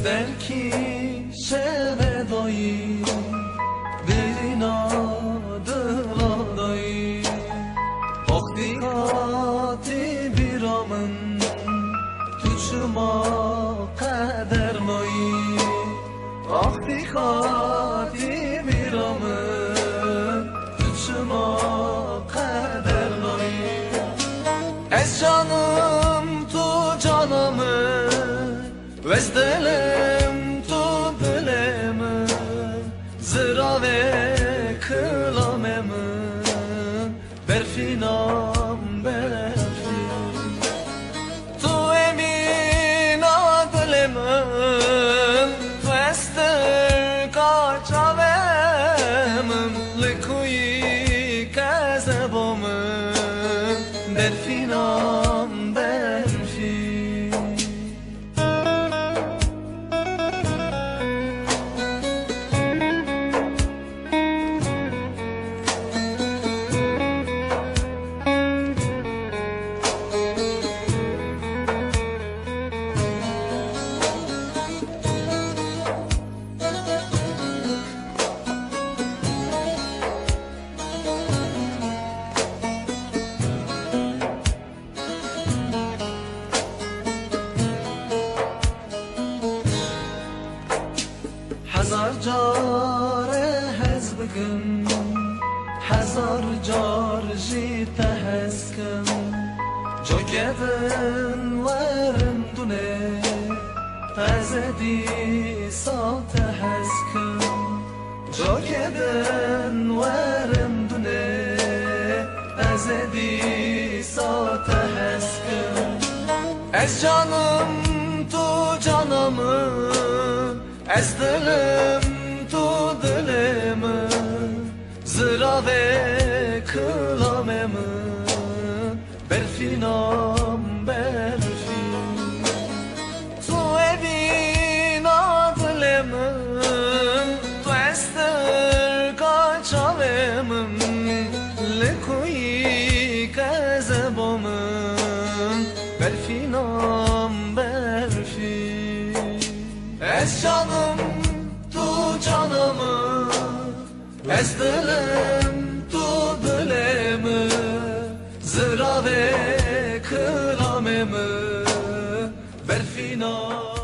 der ki şevedayı verin adıladayı vakti kati bir amın tüçüma kader noyı vakti kati bir amın tüçüma kader noyı ez canım tu canımı vez dilem tu dilemi zira ve kılamemi berfinam berfi tu emina dilemim fester kaçavemim likuyi kazabomim berfinam berfi Hazar jare hez bigim Hazar jar jita hezkim Jokevin verim dune Azedi sate hezkim Jokevin verim dune Azedi sate hezkim Ez canım tu canımı ez dilim tu dilimi zira ve kılamemi berfinam berfi tu evina dilemim tu estir kaçavemim likuyi kazabomim berfinam berfi ez canım tu canımı ez dilim tu dilemi zira ve kılamemi berfinam